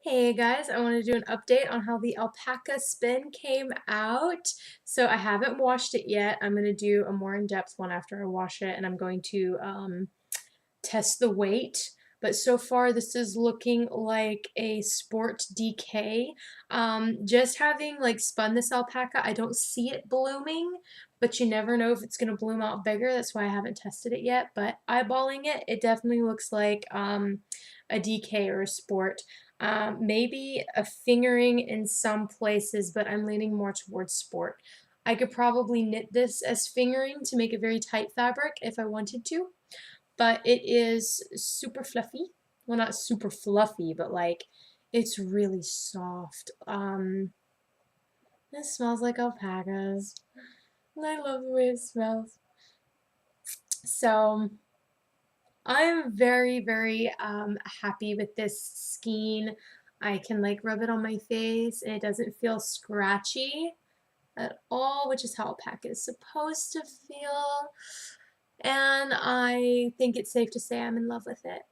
Hey guys, I want to do an update on how the alpaca spin came out. So I haven't washed it yet. I'm going to do a more in-depth one after I wash it, and I'm going to test the weight. But so far this is looking like a sport DK. Just having like spun this alpaca, I don't see it blooming, but you never know if it's going to bloom out bigger. That's why I haven't tested it yet. But eyeballing it, it definitely looks like a DK or a sport. Maybe a fingering in some places, but I'm leaning more towards sport. I could probably knit this as fingering to make a very tight fabric if I wanted to, but it is super fluffy. Well, not super fluffy, but like it's really soft. It smells like alpacas, and I love the way it smells. So I'm very happy with this skein. I can like rub it on my face and it doesn't feel scratchy at all, which is how alpaca is supposed to feel. And I think it's safe to say I'm in love with it.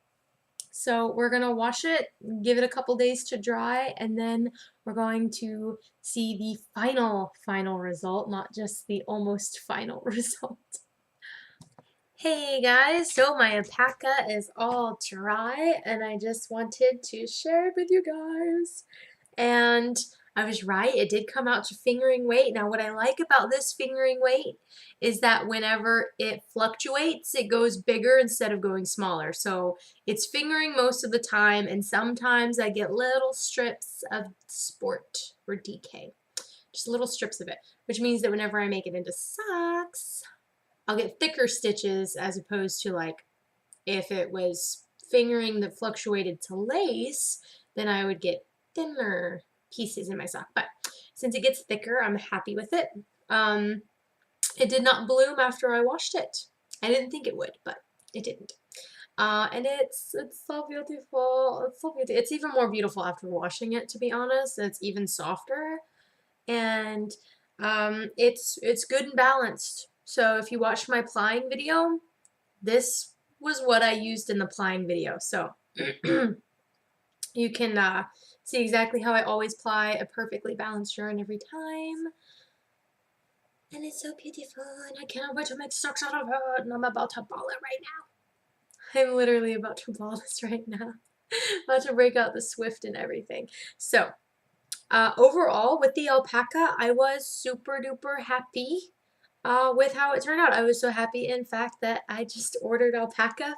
So we're going to wash it, give it a couple days to dry, and then we're going to see the final result, not just the almost final result. Hey guys, so my alpaca is all dry and I just wanted to share it with you guys. And I was right, it did come out to fingering weight. Now what I like about this fingering weight is that whenever it fluctuates, it goes bigger instead of going smaller. So it's fingering most of the time, and sometimes I get little strips of sport or DK. Just little strips of it, which means that whenever I make it into socks, I'll get thicker stitches as opposed to like if it was fingering that fluctuated to lace, then I would get thinner pieces in my sock. But since it gets thicker, I'm happy with it. It did not bloom after I washed it. I didn't think it would, but it didn't. And it's so beautiful. It's so beautiful. It's even more beautiful after washing it, to be honest. It's even softer, and it's good and balanced. So if you watched my plying video, this was what I used in the plying video. So you can see exactly how I always ply a perfectly balanced yarn every time. And it's so beautiful, and I cannot wait to make socks out of it, and I'm about to ball it right now. I'm literally about to ball this right now. About to break out the Swift and everything. So, overall, with the alpaca, I was super duper happy with how it turned out. I was so happy, in fact, that I just ordered alpaca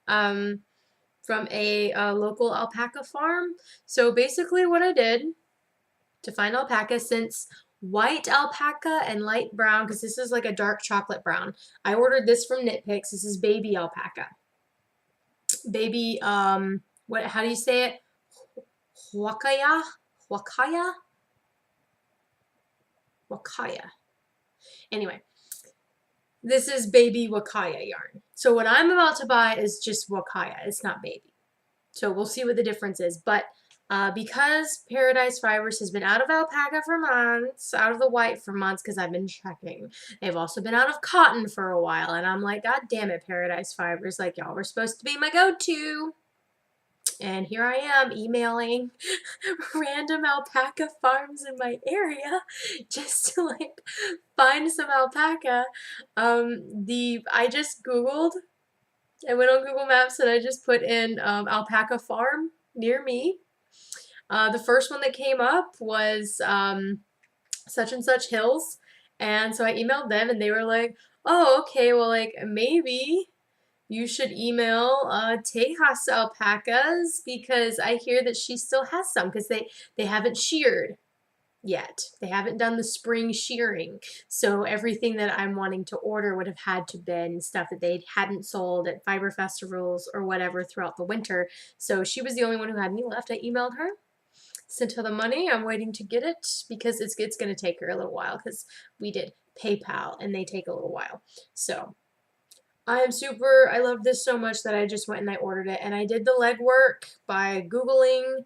um, from a local alpaca farm. So basically what I did to find alpaca, since white alpaca and light brown, because this is like a dark chocolate brown, I ordered this from Knit Picks. This is baby alpaca. Baby, how do you say it? Wakaya? Wakaya? Wakaya. Anyway, this is baby Wakaya yarn. So what I'm about to buy is just Wakaya. It's not baby. So we'll see what the difference is. But because Paradise Fibers has been out of alpaca for months, out of the white for months, because I've been checking. They've also been out of cotton for a while. And I'm like, God damn it, Paradise Fibers. Like, y'all were supposed to be my go-to. And here I am emailing random alpaca farms in my area just to like find some alpaca. I just Googled. I went on Google Maps and I just put in alpaca farm near me. The first one that came up was such and such hills, and so I emailed them and they were like, oh, okay, well, like maybe you should email Tejas Alpacas, because I hear that she still has some, because they haven't sheared yet. They haven't done the spring shearing. So everything that I'm wanting to order would have had to been stuff that they hadn't sold at fiber festivals or whatever throughout the winter. So she was the only one who had any left. I emailed her, sent her the money. I'm waiting to get it because it's going to take her a little while, because we did PayPal and they take a little while. So I love this so much that I just went and I ordered it, and I did the legwork by Googling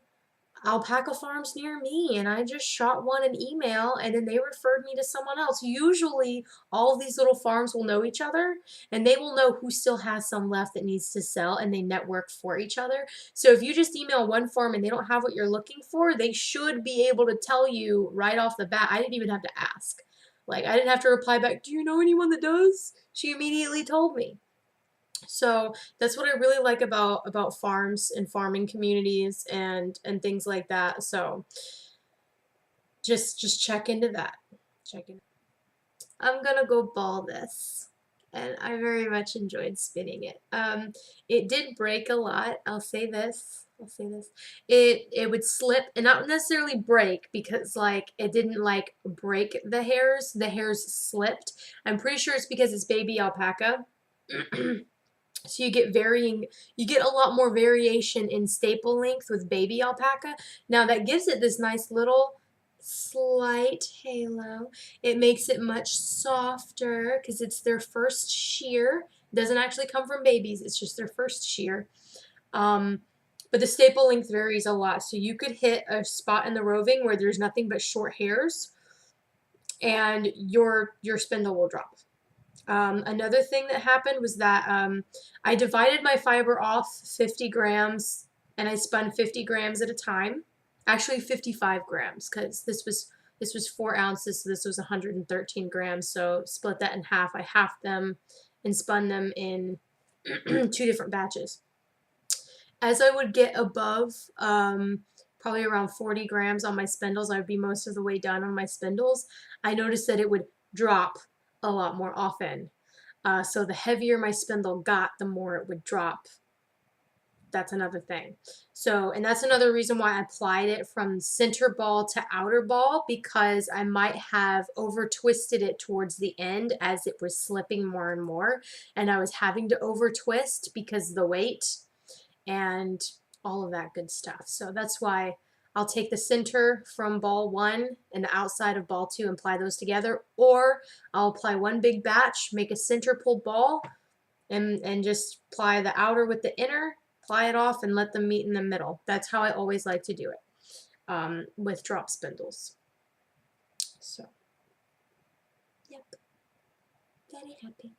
alpaca farms near me, and I just shot one an email, and then they referred me to someone else. Usually all of these little farms will know each other, and they will know who still has some left that needs to sell, and they network for each other. So if you just email one farm and they don't have what you're looking for, they should be able to tell you right off the bat. I didn't even have to ask. Like, I didn't have to reply back, do you know anyone that does? She immediately told me. So that's what I really like about farms and farming communities and things like that. So just check into that. Check in. I'm gonna go ball this. And I very much enjoyed spinning it. It did break a lot. I'll say this. I'll say this. It would slip and not necessarily break because like it didn't like break the hairs. The hairs slipped. I'm pretty sure it's because it's baby alpaca. So you get a lot more variation in staple length with baby alpaca. Now that gives it this nice little slight halo. It makes it much softer because it's their first shear. It doesn't actually come from babies, it's just their first shear. But the staple length varies a lot. So you could hit a spot in the roving where there's nothing but short hairs and your spindle will drop. Another thing that happened was that I divided my fiber off 50 grams and I spun 50 grams at a time. Actually 55 grams because this was 4 ounces, so this was 113 grams. So split that in half. I halved them and spun them in 2 different batches. As I would get above probably around 40 grams on my spindles, I would be most of the way done on my spindles. I noticed that it would drop a lot more often. So the heavier my spindle got, the more it would drop. That's another thing. So, and that's another reason why I applied it from center ball to outer ball, because I might have over twisted it towards the end as it was slipping more and more, and I was having to over twist because of the weight and all of that good stuff. So that's why I'll take the center from ball 1 and the outside of ball 2 and apply those together, or I'll apply one big batch, make a center pulled ball, and just apply the outer with the inner, apply it off, and let them meet in the middle. That's how I always like to do it with drop spindles. So, yep, very happy.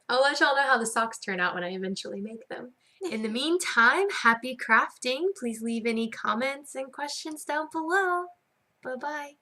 I'll let y'all know how the socks turn out when I eventually make them. In the meantime, happy crafting. Please leave any comments and questions down below. Bye-bye.